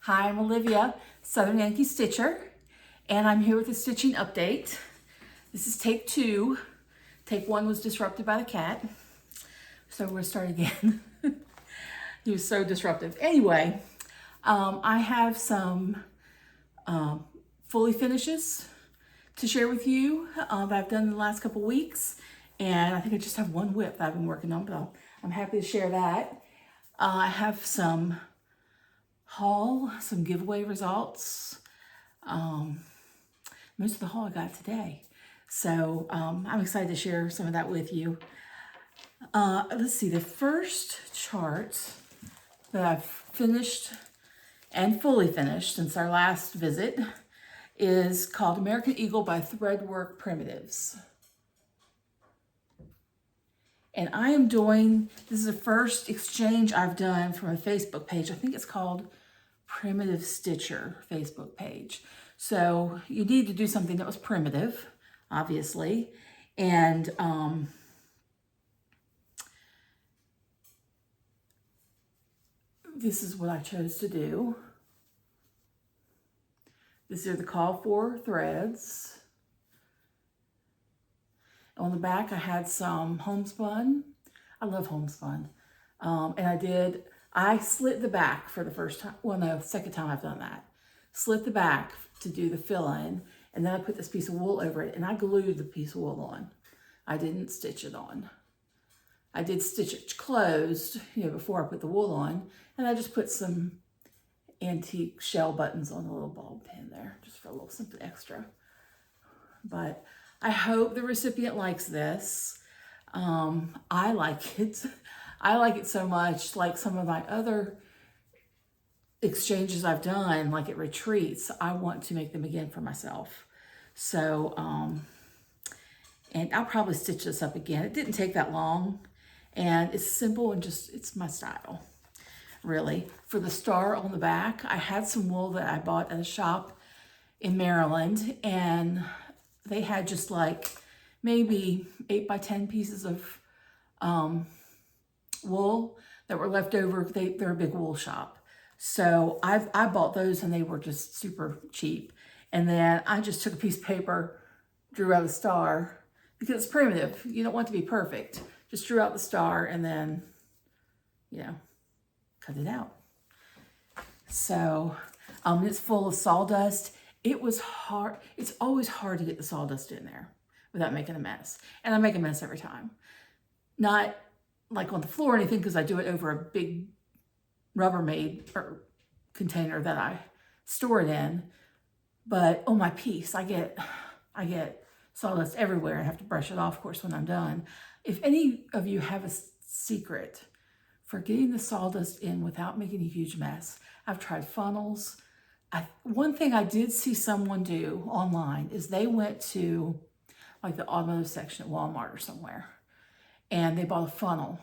Hi, I'm Olivia, Southern Yankee Stitcher, and I'm here with a stitching update. This is take 2. Take 1 was disrupted by the cat, so we're gonna start again. He was so disruptive. Anyway, I have some fully finishes to share with you that I've done in the last couple weeks, and I think I just have one whip that I've been working on, but I'm happy to share that. I have some haul, some giveaway results. Most of the haul I got today. So I'm excited to share some of that with you. Let's see, the first chart that I've finished and fully finished since our last visit is called American Eagle by Threadwork Primitives. And I am doing, this is the first exchange I've done from a Facebook page. I think it's called Primitive Stitcher Facebook page. So you need to do something that was primitive, obviously. And this is what I chose to do. These are the call for threads. On the back, I had some homespun. I love homespun. And I slit the back for the first time. Well, no, second time I've done that. Slit the back to do the fill-in, and then I put this piece of wool over it, and I glued the piece of wool on. I didn't stitch it on. I did stitch it closed, before I put the wool on, and I just put some antique shell buttons on the little bulb pin there, just for a little something extra. But I hope the recipient likes this. I like it. I like it so much, like some of my other exchanges I've done, like at retreats, I want to make them again for myself. So, and I'll probably stitch this up again. It didn't take that long, and it's simple and it's my style, really. For the star on the back, I had some wool that I bought at a shop in Maryland, and they had just like maybe 8 by 10 pieces of wool that were left over. They're a big wool shop. So I bought those, and they were just super cheap. And then I just took a piece of paper, drew out a star, because it's primitive. You don't want it to be perfect. Just drew out the star and then, cut it out. So it's full of sawdust. It was hard. It's always hard to get the sawdust in there without making a mess. And I make a mess every time. Not like on the floor or anything, because I do it over a big Rubbermaid or container that I store it in. But on my piece, I get sawdust everywhere. I have to brush it off, of course, when I'm done. If any of you have a secret for getting the sawdust in without making a huge mess, I've tried funnels. One thing I did see someone do online is they went to like the automotive section at Walmart or somewhere, and they bought a funnel,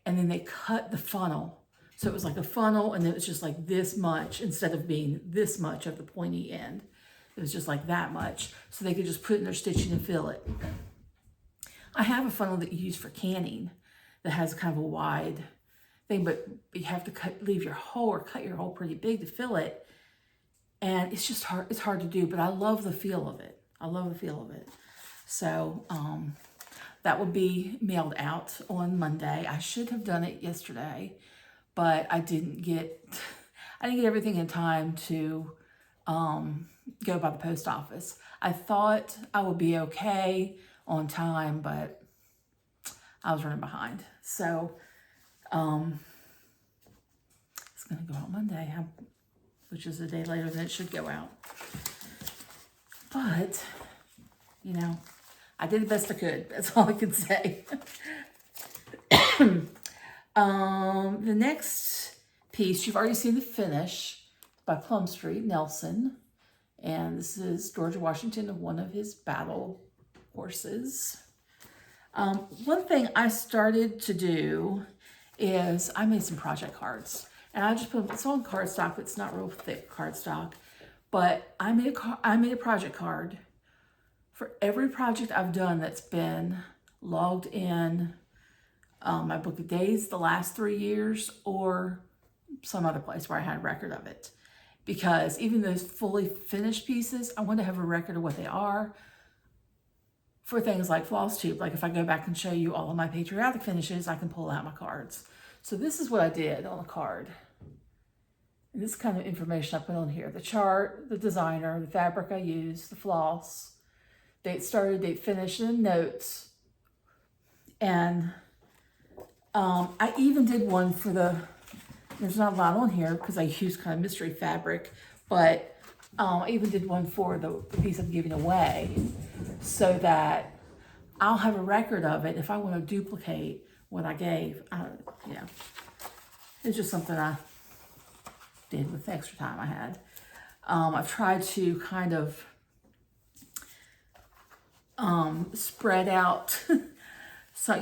and then they cut the funnel. So it was like a funnel, and it was just like this much instead of being this much of the pointy end. It was just like that much. So they could just put it in their stitching and fill it. I have a funnel that you use for canning that has kind of a wide thing, but you have to leave your hole or cut your hole pretty big to fill it. And it's just hard. It's hard to do, but I love the feel of it. I love the feel of it. So that will be mailed out on Monday. I should have done it yesterday, but I didn't get everything in time to go by the post office. I thought I would be okay on time, but I was running behind. So it's gonna go out Monday, which is a day later than it should go out. But, I did the best I could. That's all I can say. The next piece, you've already seen the finish by Plum Street, Nelson. And this is George Washington of one of his battle horses. One thing I started to do is I made some project cards. And I just put them, it's on cardstock, but it's not real thick cardstock. But I made a project card for every project I've done that's been logged in my book of days the last 3 years, or some other place where I had a record of it. because even those fully finished pieces, I want to have a record of what they are for things like Flosstube. Like if I go back and show you all of my patriotic finishes, I can pull out my cards. So this is what I did on a card. And this kind of information I put on here: the chart, the designer, the fabric I used, the floss, date started, date finished, and notes. And I even did one for there's not a lot on here because I used kind of mystery fabric, but I even did one for the piece I'm giving away so that I'll have a record of it if I want to duplicate what I gave. It's just something I did with the extra time I had. I've tried to kind of spread out. So,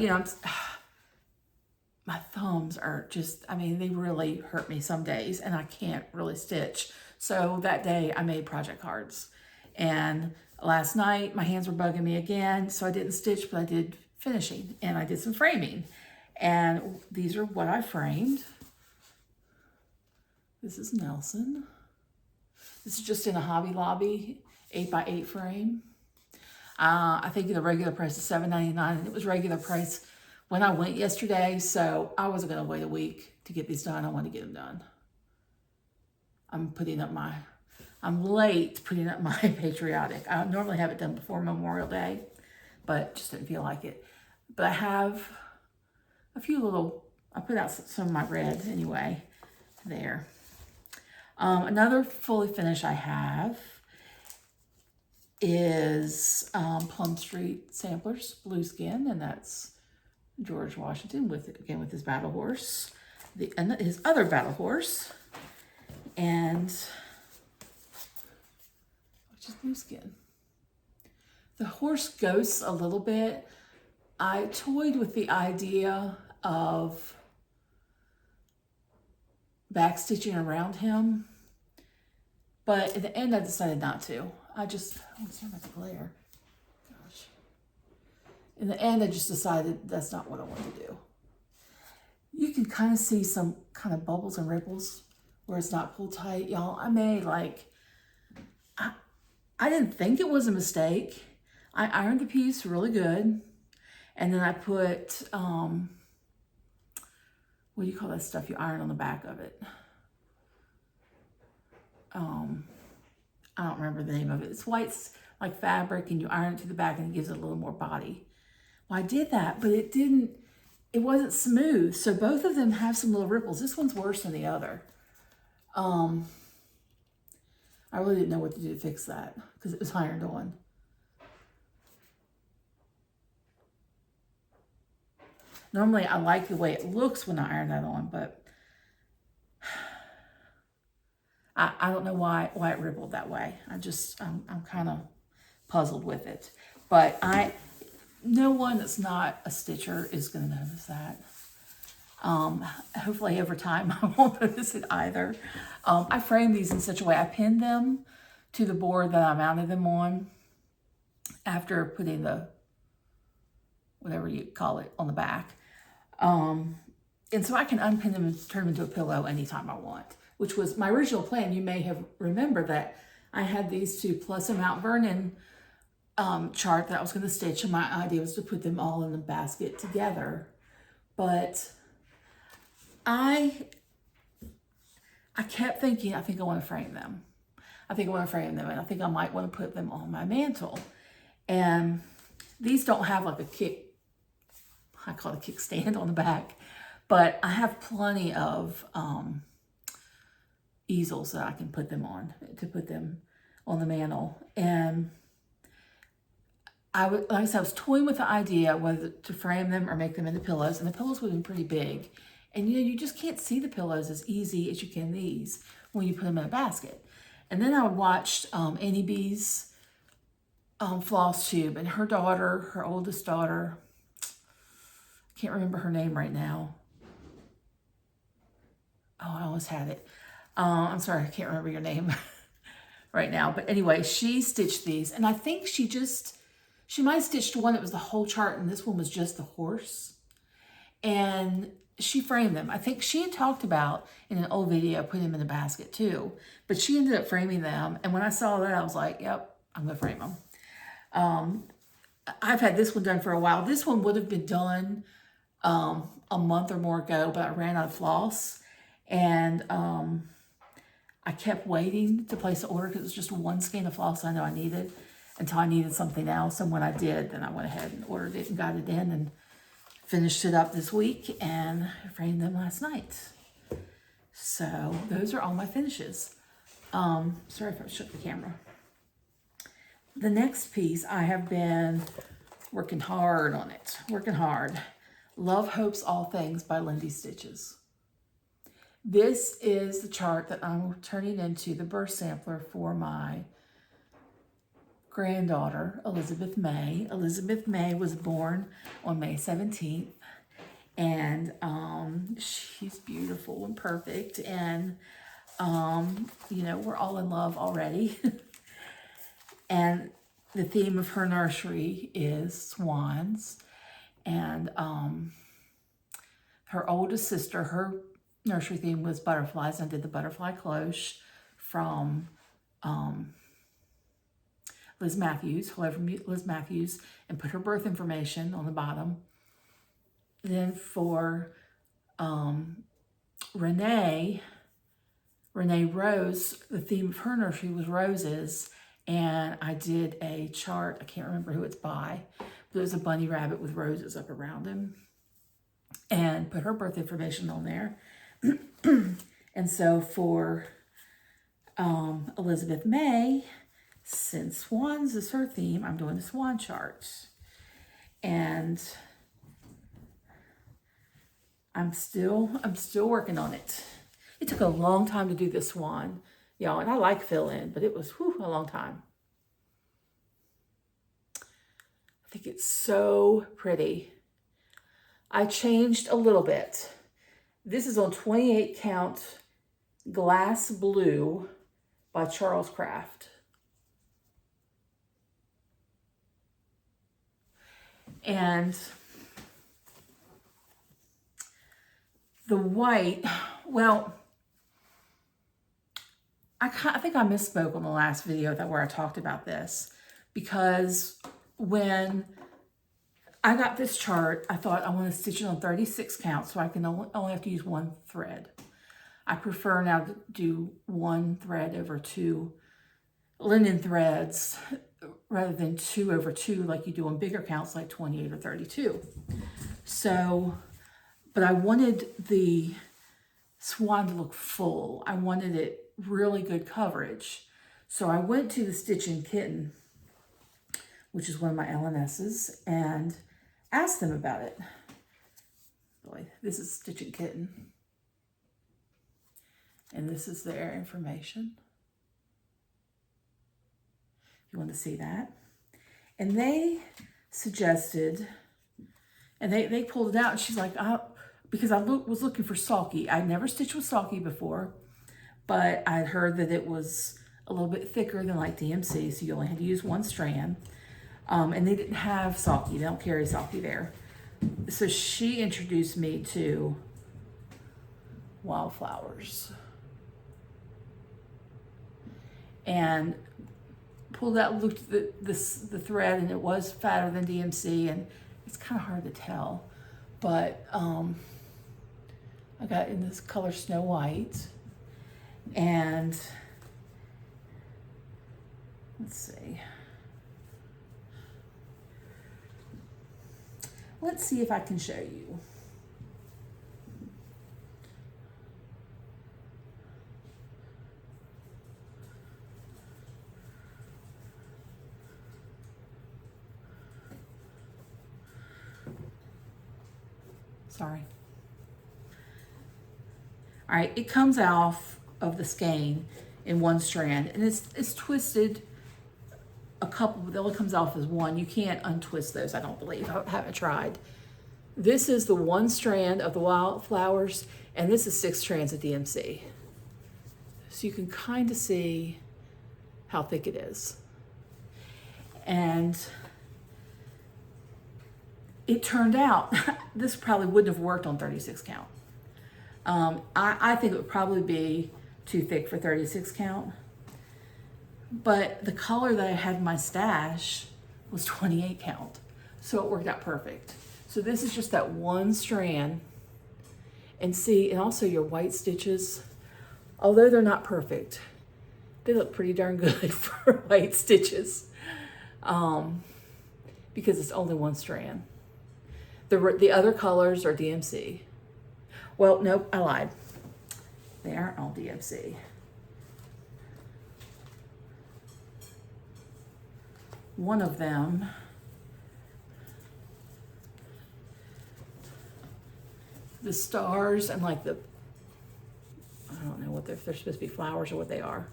my thumbs are just, they really hurt me some days and I can't really stitch. So that day I made project cards. And last night my hands were bugging me again, so I didn't stitch, but I did finishing and I did some framing. And these are what I framed. This is Nelson. This is just in a Hobby Lobby 8x8 frame. I think the regular price is $7.99, and it was regular price when I went yesterday, so I wasn't going to wait a week to get these done. I want to get them done. I'm late putting up my patriotic. I normally have it done before Memorial Day, but just didn't feel like it. But I have a few I put out some of my red anyway there. Another fully finished I have is Plum Street Samplers Blueskin, and that's George Washington with his battle horse, his other battle horse, and which is Blueskin. The horse ghosts a little bit. I toyed with the idea of backstitching around him, but in the end I decided not to. I'm sorry about the glare. Gosh. In the end I just decided that's not what I want to do. You can kind of see some kind of bubbles and ripples where it's not pulled tight. Y'all, I made I didn't think it was a mistake. I ironed the piece really good, and then I put what do you call that stuff you iron on the back of it? I don't remember the name of it. It's white like fabric, and you iron it to the back and it gives it a little more body. Well, I did that, but it wasn't smooth. So both of them have some little ripples. This one's worse than the other. I really didn't know what to do to fix that because it was ironed on. Normally I like the way it looks when I iron that on, but I don't know why it rippled that way. I'm kind of puzzled with it. But no one that's not a stitcher is going to notice that. Hopefully over time I won't notice it either. I framed these in such a way, I pinned them to the board that I mounted them on after putting the, whatever you call it, on the back. And so I can unpin them and turn them into a pillow anytime I want, which was my original plan. You may have remembered that I had these two plus a Mount Vernon chart that I was going to stitch, and my idea was to put them all in the basket together. But I kept thinking, I think I want to frame them. I think I want to frame them, and I think I might want to put them on my mantle. And these don't have like a I call it a kickstand on the back, but I have plenty of easels that I can put them on, to put them on the mantle. And like I said, I was toying with the idea whether to frame them or make them into pillows, and the pillows would have been pretty big. And you just can't see the pillows as easy as you can these when you put them in a basket. And then I watched Annie B's Flosstube, and her daughter, her oldest daughter, I can't remember her name right now. Oh, I almost had it. I'm sorry, I can't remember your name right now. But anyway, she stitched these, and I think she might have stitched one that was the whole chart, and this one was just the horse. And she framed them. I think she had talked about in an old video putting them in a basket too, but she ended up framing them. And when I saw that, I was like, yep, I'm gonna frame them. I've had this one done for a while. This one would have been done a month or more ago, but I ran out of floss, and I kept waiting to place the order because it was just one skein of floss I know I needed until I needed something else. And when I did, then I went ahead and ordered it and got it in and finished it up this week and framed them last night. So those are all my finishes. Sorry if I shook the camera. The next piece, I have been working hard on it, working hard. Love Hopes All Things by Lindy Stitches. This is the chart that I'm turning into the birth sampler for my granddaughter, Elizabeth May. Elizabeth May was born on May 17th, and she's beautiful and perfect, and you know, we're all in love already. And the theme of her nursery is swans, and her oldest sister, her nursery theme was butterflies, and I did the butterfly cloche from Liz Matthews, hello from Liz Matthews, and put her birth information on the bottom. Then for Renee Rose, the theme of her nursery was roses, and I did a chart, I can't remember who it's by, but it was a bunny rabbit with roses up around him, and put her birth information on there. And so for Elizabeth May, since swans is her theme, I'm doing a swan chart. And I'm still working on it. It took a long time to do this swan, y'all, and I like fill in, but it was a long time. I think it's so pretty. I changed a little bit. This is on 28 count glass blue by Charles Craft. And the white, well, I think I misspoke on the last video where I talked about this, because when I got this chart, I thought I want to stitch it on 36 count so I can only have to use one thread. I prefer now to do one thread over two linen threads rather than 2 over 2 like you do on bigger counts like 28 or 32. So, but I wanted the swan to look full. I wanted it really good coverage. So I went to the Stitching Kitten, which is one of my LNSs, and asked them about it. Boy, this is Stitching Kitten. And this is their information. If you want to see that. And they suggested, and they pulled it out, and she's like, because I was looking for Sulky. I'd never stitched with Sulky before, but I'd heard that it was a little bit thicker than like DMC, so you only had to use one strand. And they didn't have Sulky. They don't carry Sulky there. So she introduced me to Wildflowers. And pulled out, looked at the thread, and it was fatter than DMC, and it's kind of hard to tell. But I got in this color Snow White, and let's see. Let's see if I can show you. Sorry. All right, it comes off of the skein in one strand, and it's twisted a couple, but it only comes off as one. You can't untwist those, I don't believe. I haven't tried. This is the one strand of the Wildflowers, and this is 6 strands of DMC. So you can kind of see how thick it is. And it turned out this probably wouldn't have worked on 36 count. I think it would probably be too thick for 36 count. But the color that I had in my stash was 28 count. So it worked out perfect. So this is just that one strand. And see, and also your white stitches, although they're not perfect, they look pretty darn good for white stitches, because it's only one strand. The other colors are DMC. Well, nope, I lied. They aren't all DMC. One of them, the stars and like the, I don't know what they're supposed to be, flowers or what they are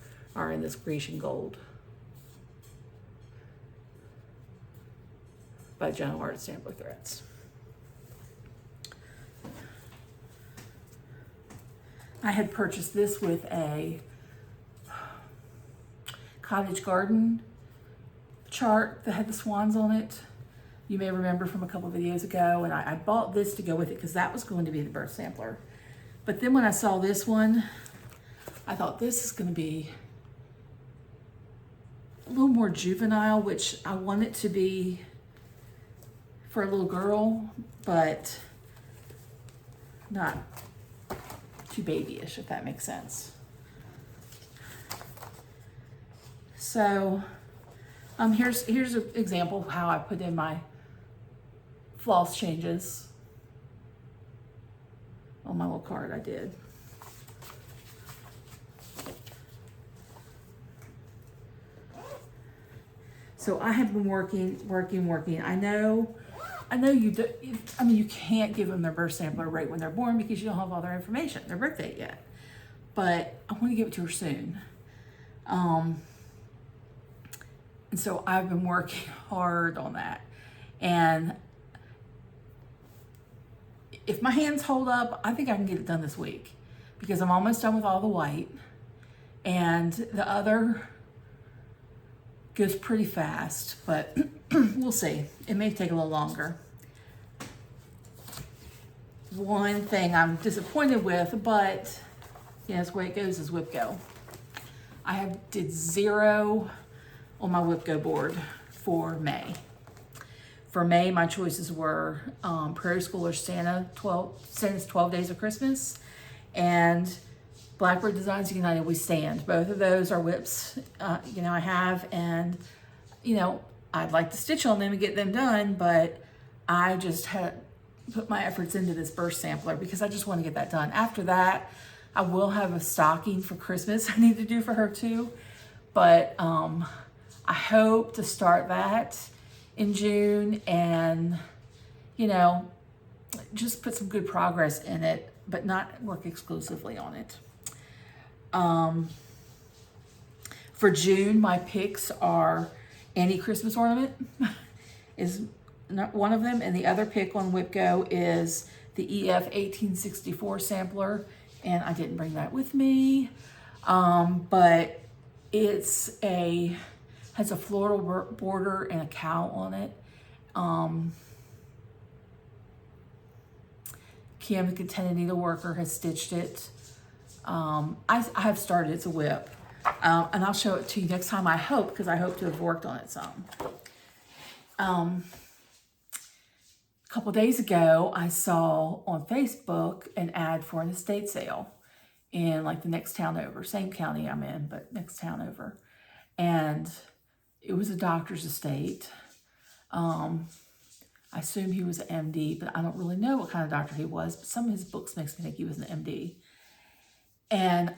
in this Grecian gold by General Art Sampler Threads. I had purchased this with a cottage garden chart that had the swans on it. You may remember from a couple of videos ago, and I bought this to go with it because that was going to be the birth sampler. But then when I saw this one, I thought this is going to be a little more juvenile, which I want it to be for a little girl, but not too babyish, if that makes sense. So here's an example of how I put in my floss changes on my little card I did. So I have been working. I know you do, I mean, you can't give them their birth sampler right when they're born because you don't have all their information, their birth date yet. But I want to give it to her soon. And so I've been working hard on that. And if my hands hold up, I think I can get it done this week because I'm almost done with all the white. And the other goes pretty fast, but we'll see. It may take a little longer. One thing I'm disappointed with, but yeah, that's the way it goes, is whip go. I did 0 on my whip go board for May. For May, my choices were Prairie School or Santa's 12 Days of Christmas, and Blackbird Designs United We Stand. Both of those are whips, I have, and, I'd like to stitch on them and get them done, but I just had put my efforts into this burst sampler because I just want to get that done. After that, I will have a stocking for Christmas I need to do for her too, but I hope to start that in June and, just put some good progress in it, but not work exclusively on it. For June, my picks are Any Christmas Ornament is not one of them, and the other pick on WhipGo is the EF 1864 sampler, and I didn't bring that with me, but has a floral border and a cow on it. Kim, the contented needleworker, has stitched it. I have started. It's a whip. And I'll show it to you next time, I hope, because I hope to have worked on it some. A couple days ago, I saw on Facebook an ad for an estate sale in like the next town over, same county I'm in, but next town over. And it was a doctor's estate. I assume he was an MD, but I don't really know what kind of doctor he was, but some of his books makes me think he was an MD. And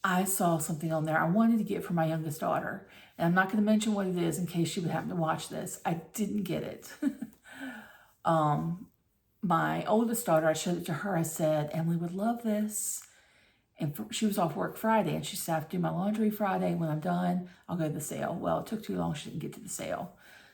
I saw something on there I wanted to get for my youngest daughter. And I'm not going to mention what it is in case she would happen to watch this. I didn't get it. My oldest daughter, I showed it to her. I said, Emily would love this. And she was off work Friday, and she said, I have to do my laundry Friday. When I'm done, I'll go to the sale. Well, it took too long. She didn't get to the sale.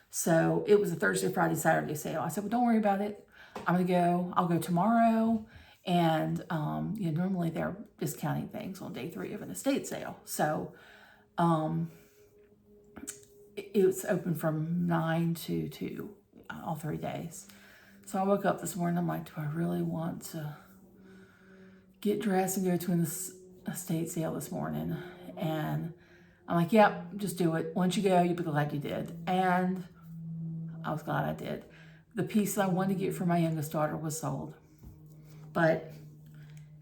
So it was a Thursday, Friday, Saturday sale. I said, well, don't worry about it. I'm going to go. I'll go tomorrow. And, normally they're discounting things on day 3 of an estate sale. So it was open from 9 to 2, all 3 days. So I woke up this morning, I'm like, do I really want to get dressed and go to an estate sale this morning? And I'm like, yep, just do it. Once you go, you'll be glad you did. And I was glad I did. The piece that I wanted to get for my youngest daughter was sold. But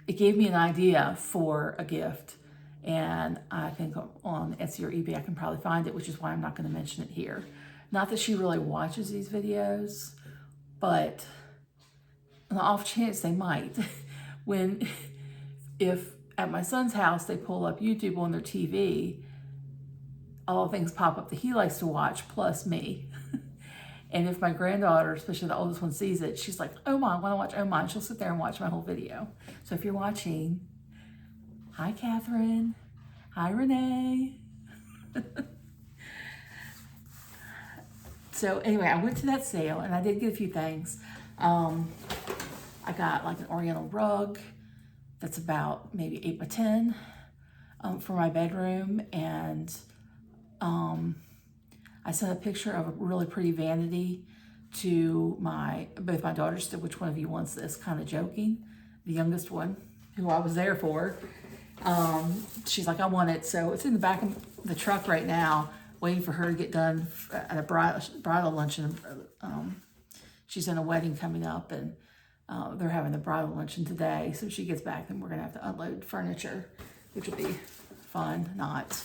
it gave me an idea for a gift. And I think on Etsy or eBay I can probably find it, which is why I'm not going to mention it here. Not that she really watches these videos, but on the off chance they might. If at my son's house they pull up YouTube on their TV, all the things pop up that he likes to watch, plus me. And if my granddaughter, especially the oldest one, sees it, she's like, oh, Mom, I want to watch, oh, Mom. She'll sit there and watch my whole video. So if you're watching, hi, Catherine. Hi, Renee. So anyway, I went to that sale and I did get a few things. I got like an oriental rug that's about maybe 8 by 10 for my bedroom. And I sent a picture of a really pretty vanity to both my daughters, said, which one of you wants this, kind of joking. The youngest one, who I was there for, she's like, I want it. So it's in the back of the truck right now, waiting for her to get done at a bridal luncheon. She's in a wedding coming up, and they're having the bridal luncheon today. So she gets back, and we're gonna have to unload furniture, which will be fun, not.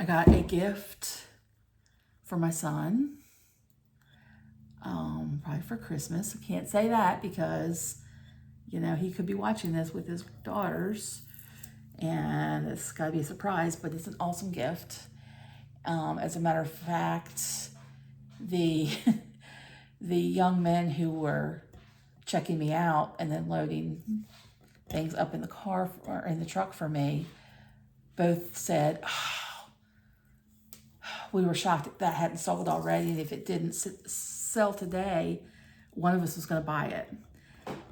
I got a gift for my son, probably for Christmas. I can't say that because, you know, he could be watching this with his daughters, and it's got to be a surprise, but it's an awesome gift. As a matter of fact, the young men who were checking me out and then loading things up in the car or in the truck for me both said, oh, we were shocked that hadn't sold already, and if it didn't sell today, one of us was going to buy it.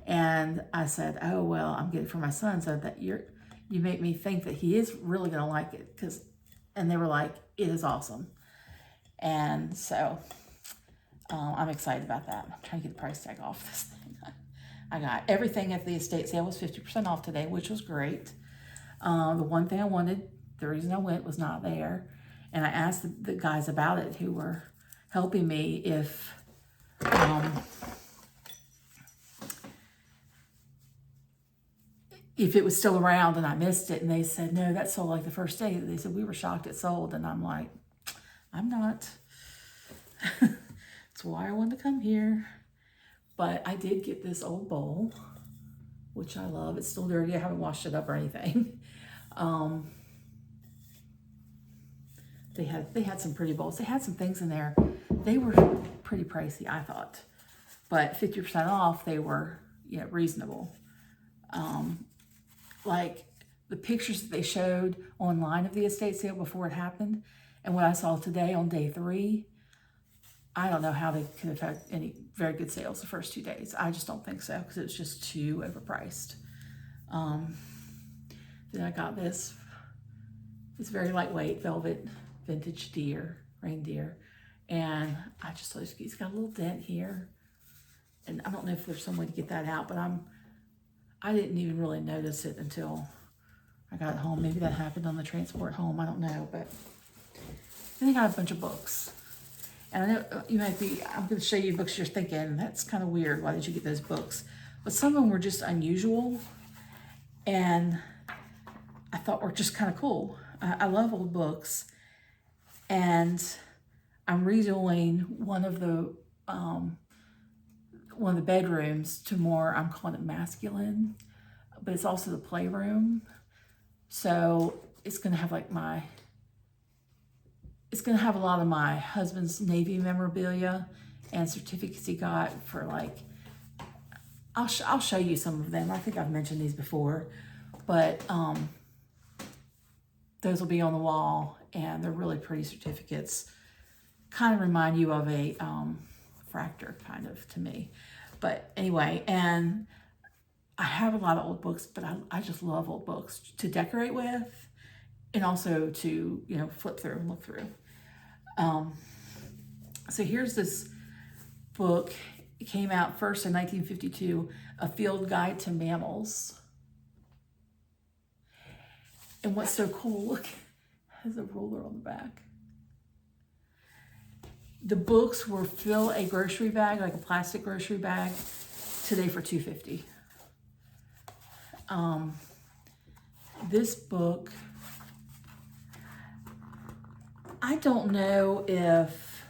And I said, oh, well, I'm getting it for my son, so that you make me think that he is really going to like it. And they were like, it is awesome. And so I'm excited about that. I'm trying to get the price tag off this thing. I got everything at the estate sale was 50% off today, which was great. The one thing I wanted, the reason I went, was not there. And I asked the guys about it who were helping me if it was still around and I missed it. And they said, no, that sold like the first day. They said, we were shocked it sold. And I'm like, I'm not. That's why I wanted to come here. But I did get this old bowl, which I love. It's still dirty. I haven't washed it up or anything. They had some pretty bowls. They had some things in there. They were pretty pricey, I thought. But 50% off, they were, you know, reasonable. Like the pictures that they showed online of the estate sale before it happened, and what I saw today on day 3, I don't know how they could have had any very good sales the first 2 days. I just don't think so, because it was just too overpriced. Then I got this. It's very lightweight velvet vintage reindeer, and I just thought it's got a little dent here, and I don't know if there's some way to get that out, but I didn't even really notice it until I got home. Maybe that happened on the transport home, I don't know. But then I got a bunch of books, and I know you might be, I'm going to show you books you're thinking, that's kind of weird, why did you get those books? But some of them were just unusual, and I thought were just kind of cool. I love old books, and I'm redoing one of the bedrooms to more, I'm calling it masculine, but it's also the playroom. So it's gonna have like it's gonna have a lot of my husband's Navy memorabilia and certificates he got for, like, I'll show you some of them. I think I've mentioned these before, but those will be on the wall, and they're really pretty certificates. Kind of remind you of a fractor, kind of, to me. But anyway, and I have a lot of old books, but I just love old books to decorate with, and also to, you know, flip through and look through. So here's this book. It came out first in 1952, A Field Guide to Mammals. And what's so cool, look, it has a ruler on the back. The books were fill a grocery bag, like a plastic grocery bag, today for $2.50. This book, I don't know if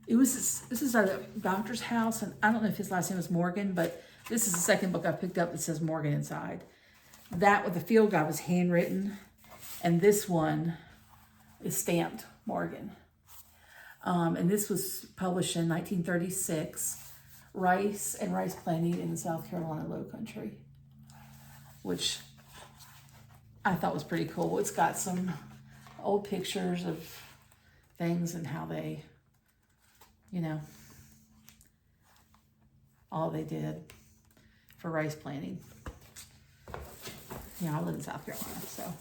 it was, this is a doctor's house, and I don't know if his last name was Morgan, but this is the second book I picked up that says Morgan inside. That with the field guide was handwritten, and this one is stamped Morgan. And this was published in 1936, Rice and Rice Planting in the South Carolina Low Country, which I thought was pretty cool. It's got some old pictures of things and how they, you know, all they did for rice planting. Yeah, I live in South Carolina, so.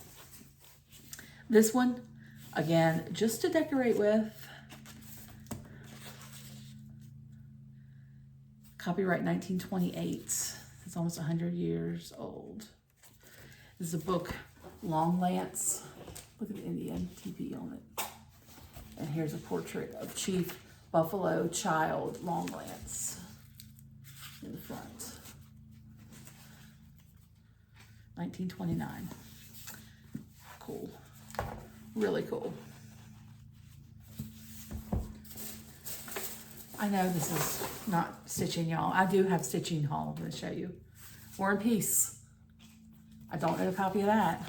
This one, again, just to decorate with. Copyright 1928. It's almost 100 years old. This is a book, Long Lance. Look at the Indian teepee on it. And here's a portrait of Chief Buffalo Child Long Lance in the front. 1929. Cool. Really cool. I know this is not stitching, y'all. I do have stitching haul I'm going to show you. War and Peace. I don't know a copy of that.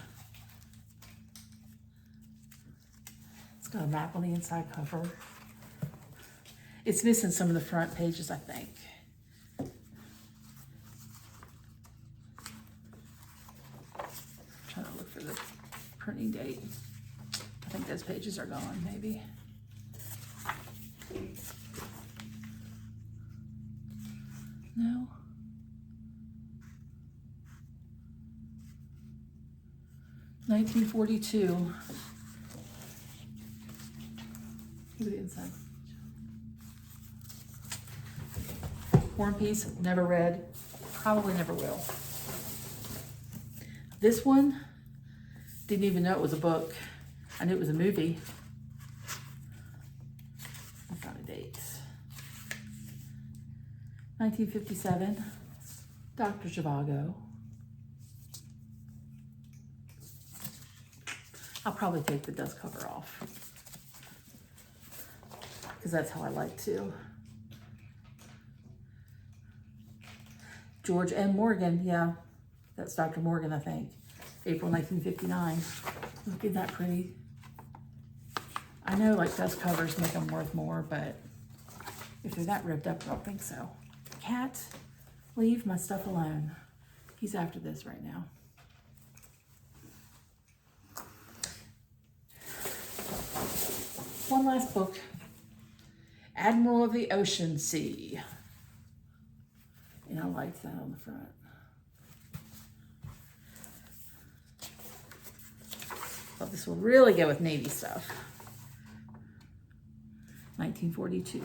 It's got a map on the inside cover. It's missing some of the front pages, I think. Trying to look for the printing date. I think those pages are gone, maybe. No. $1942. Look at the inside. War and Peace, never read, probably never will. This one, didn't even know it was a book. I knew it was a movie. I found a date. 1957, Dr. Zhivago. I'll probably take the dust cover off because that's how I like to. George M. Morgan, yeah, that's Dr. Morgan, I think. April 1959. Look at that pretty. I know like dust covers make them worth more, but if they're that ripped up, I don't think so. Cat, leave my stuff alone. He's after this right now. One last book. Admiral of the Ocean Sea. And I liked that on the front. Thought this will really go with Navy stuff. 1942.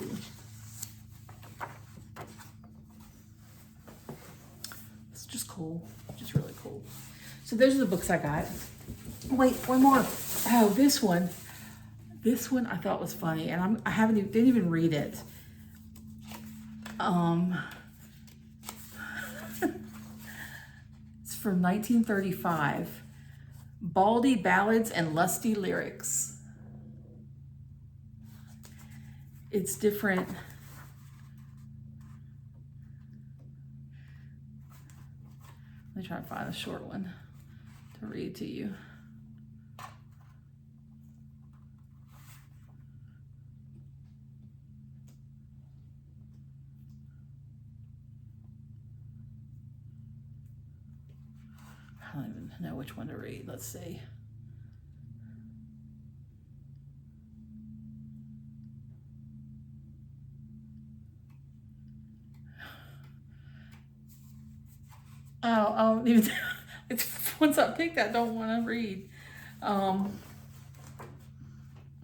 It's just cool, just really cool. So those are the books I got. Wait, one more. Oh, this one. This one I thought was funny, and didn't even read it. It's from 1935. Baldy Ballads and Lusty Lyrics. It's different. Let me try to find a short one to read to you. I don't even know which one to read. Let's see. I don't even, it's ones I picked I don't want to read.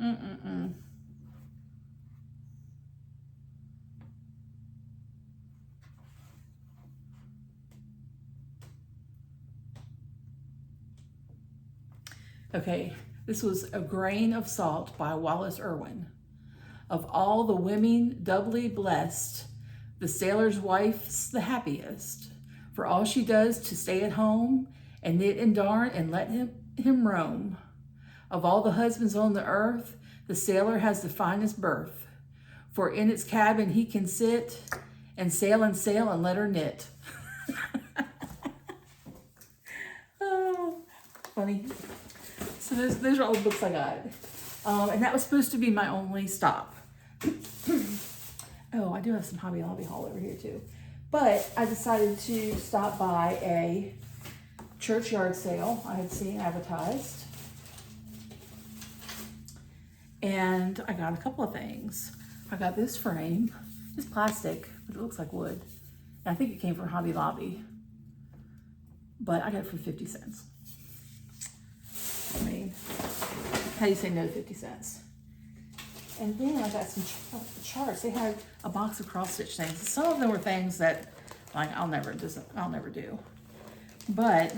Mm-mm-mm. Okay, this was A Grain of Salt by Wallace Irwin. Of all the women doubly blessed, the sailor's wife's the happiest, for all she does to stay at home and knit and darn and let him roam. Of all the husbands on the earth, the sailor has the finest berth, for in its cabin he can sit and sail and let her knit. Oh, funny. So those are all the books I got. And that was supposed to be my only stop. Oh, I do have some Hobby Lobby haul over here too. But I decided to stop by a churchyard sale I had seen advertised. And I got a couple of things. I got this frame. It's plastic, but it looks like wood. And I think it came from Hobby Lobby. But I got it for 50 cents. I mean, how do you say no to 50 cents? And then I got some charts. They had a box of cross-stitch things. Some of them were things that, like, I'll never do. But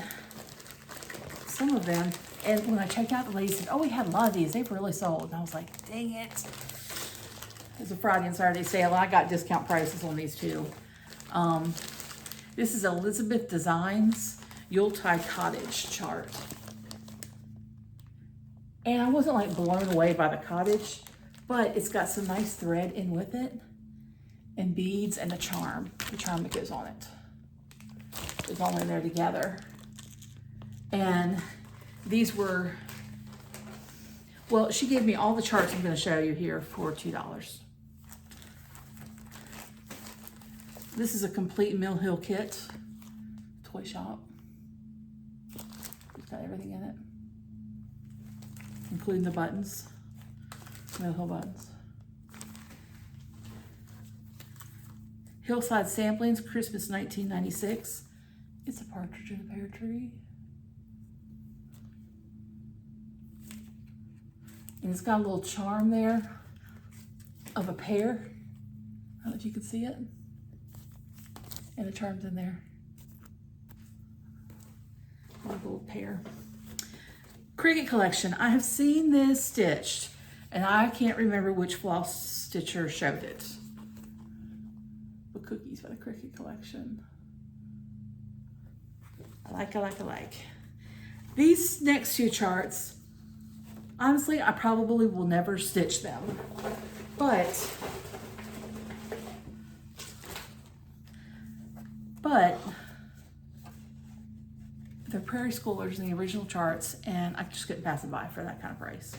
some of them, and when I checked out, the lady said, "Oh, we had a lot of these. They've really sold." And I was like, "Dang it!" It was a Friday and Saturday sale. I got discount prices on these too. This is Elizabeth Designs Yuletide Cottage chart. And I wasn't like blown away by the cottage, but it's got some nice thread in with it and beads and the charm that goes on it. It's all in there together. And these were, well, she gave me all the charts I'm going to show you here for $2. This is a complete Mill Hill kit, toy shop. It's got everything in it, including the buttons, Mill Hill buttons. Hillside Samplings, Christmas 1996. It's a partridge in a pear tree. And it's got a little charm there of a pear. I don't know if you can see it. And the charm's in there. A little pear. Cricket Collection. I have seen this stitched, and I can't remember which floss stitcher showed it. The cookies by the Cricket Collection. I like. These next two charts, honestly, I probably will never stitch them, but they're Prairie Schoolers in the original charts, and I just couldn't pass it by for that kind of price.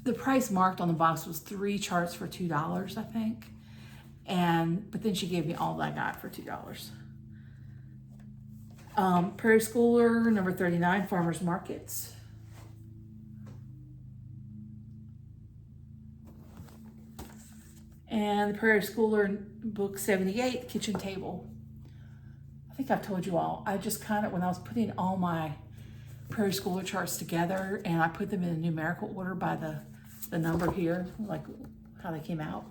The price marked on the box was 3 charts for $2, I think, but then she gave me all that I got for $2. Prairie Schooler number 39, Farmers Markets. And the Prairie Schooler book 78, Kitchen Table. I think I've told you all, I just kind of, when I was putting all my Prairie Schooler charts together and I put them in a numerical order by the number here, like how they came out,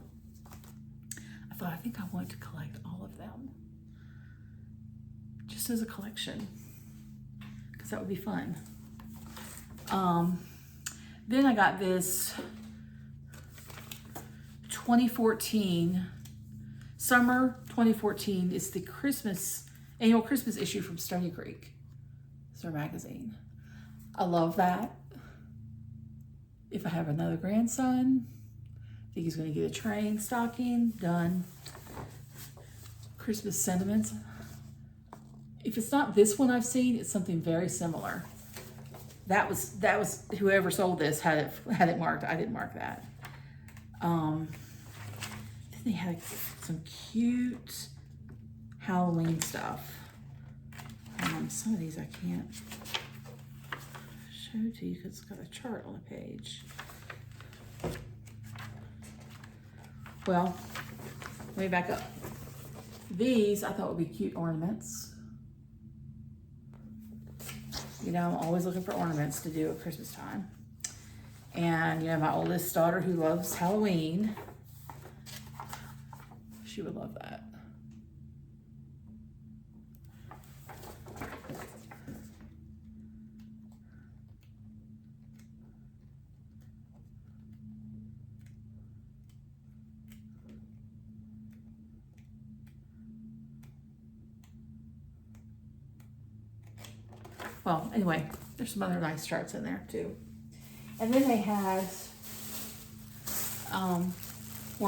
I thought, I think I want to collect all of them. Just as a collection, because that would be fun. Then I got this 2014, summer 2014. It's the annual Christmas issue from Stony Creek. It's their magazine. I love that. If I have another grandson, I think he's going to get a train stocking done. Christmas sentiments. If it's not this one I've seen, it's something very similar. That was whoever sold this had it marked. I didn't mark that. Then they had some cute Halloween stuff. Some of these I can't show to you because it's got a chart on the page. Well, let me back up. These I thought would be cute ornaments. You know, I'm always looking for ornaments to do at Christmas time. And you know, my oldest daughter who loves Halloween, she would love that. Well, anyway, there's some other nice charts in there too. And then they had Warm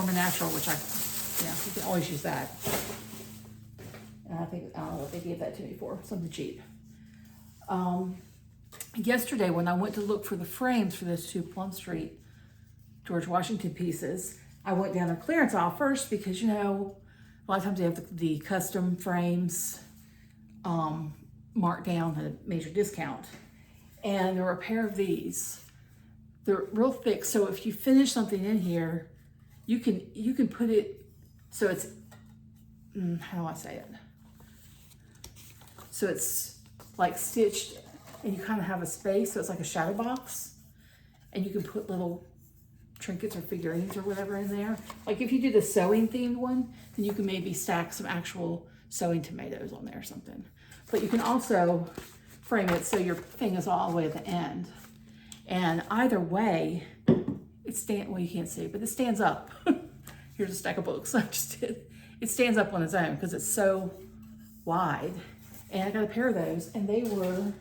and Natural, which you can always use that. And I don't know what they gave that to me for, something cheap. Yesterday when I went to look for the frames for those 2 Plum Street George Washington pieces, I went down the clearance aisle first because, you know, a lot of times they have the custom frames marked down at a major discount. And there were a pair of these. They're real thick, so if you finish something in here, you can put it so it's how do I say it? So it's like stitched, and you kind of have a space, so it's like a shadow box, and you can put little trinkets or figurines or whatever in there. Like if you do the sewing themed one, then you can maybe stack some actual sewing tomatoes on there or something. But you can also frame it so your thing is all the way at the end. And either way, well, you can't see, but it stands up. Here's a stack of books I just did. It stands up on its own because it's so wide. And I got a pair of those, and they were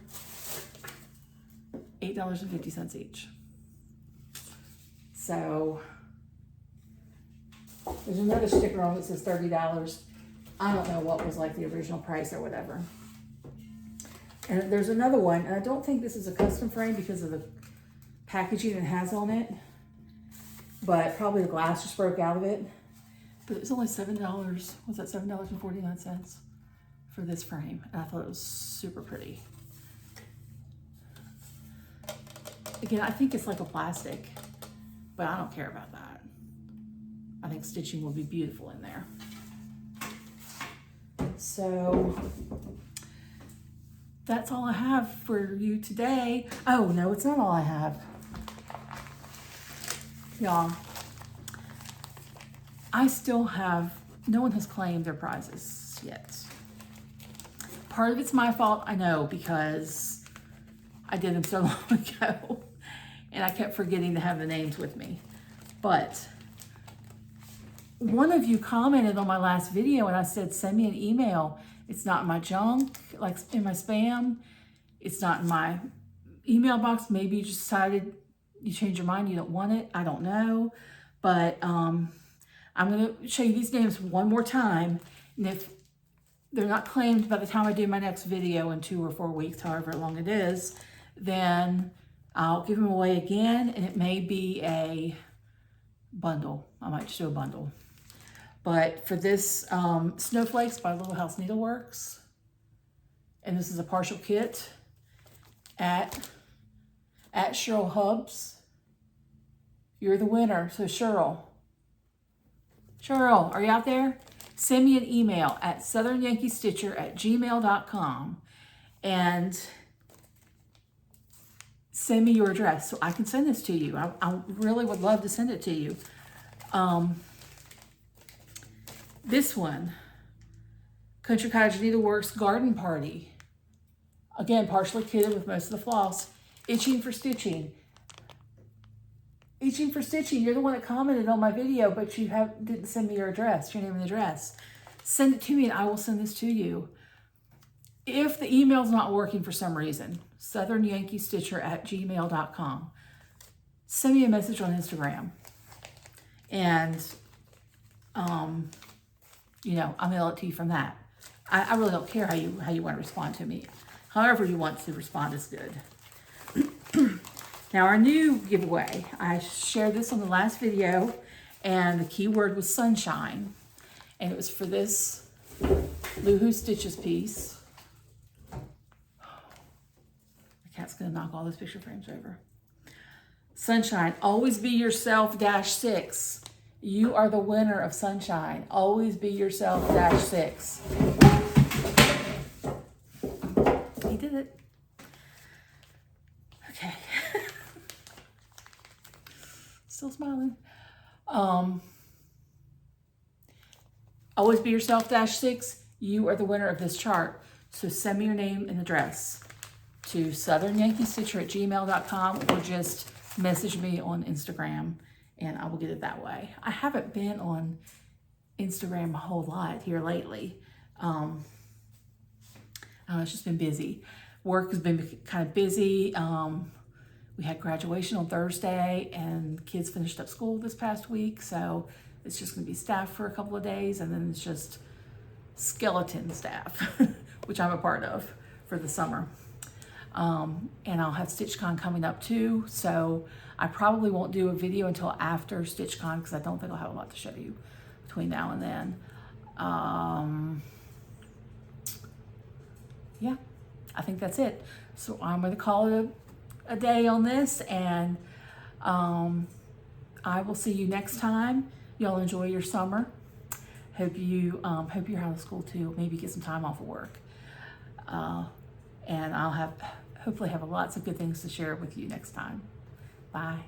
$8.50 each. So there's another sticker on it that says $30. I don't know what was like the original price or whatever. And there's another one, and I don't think this is a custom frame because of the packaging it has on it, but probably the glass just broke out of it. But it was only $7, was that $7.49 for this frame? And I thought it was super pretty. Again, I think it's like a plastic, but I don't care about that. I think stitching will be beautiful in there. So that's all I have for you today. Oh, no, it's not all I have. Y'all, I still have, no one has claimed their prizes yet. Part of it's my fault, I know, because I did them so long ago and I kept forgetting to have the names with me. But one of you commented on my last video and I said, send me an email. It's not in my junk, like in my spam. It's not in my email box. Maybe you just decided you changed your mind, you don't want it. I don't know. But I'm going to show you these names one more time. And if they're not claimed by the time I do my next video in 2 or 4 weeks, however long it is, then I'll give them away again. And it may be a bundle. I might just do a bundle. But for this, Snowflakes by Little House Needleworks, and this is a partial kit at Cheryl Hubs. You're the winner. So Cheryl, are you out there? Send me an email at southernyankeestitcher@gmail.com and send me your address so I can send this to you. I really would love to send it to you. This one, Country Cottage Needleworks Garden Party. Again, partially kitted with most of the floss. Itching for Stitching. Itching for Stitching, you're the one that commented on my video, but you didn't send me your address, your name and address. Send it to me and I will send this to you. If the email's not working for some reason, southernyankeestitcher@gmail.com. Send me a message on Instagram. And, you know, I'll mail it to you from that. I really don't care how you want to respond to me. However you want to respond is good. Now our new giveaway, I shared this on the last video and the keyword was sunshine. And it was for this Loohoo Stitches piece. The cat's gonna knock all those picture frames over. Sunshine, always be yourself -6. You are the winner of Sunshine. Always be yourself -6. He did it. Okay. smiling. Always be yourself -6. You are the winner of this chart. So send me your name and address to southernyankeestitcher@gmail.com or just message me on Instagram and I will get it that way. I haven't been on Instagram a whole lot here lately. It's just been busy. Work has been kind of busy. We had graduation on Thursday and kids finished up school this past week. So it's just gonna be staff for a couple of days and then it's just skeleton staff, which I'm a part of for the summer. And I'll have StitchCon coming up too. So I probably won't do a video until after StitchCon because I don't think I'll have a lot to show you between now and then. Yeah, I think that's it. So I'm gonna call it a day on this and I will see you next time. Y'all enjoy your summer. Hope you're out of school too. Maybe get some time off of work. And I'll hopefully have lots of good things to share with you next time. Bye.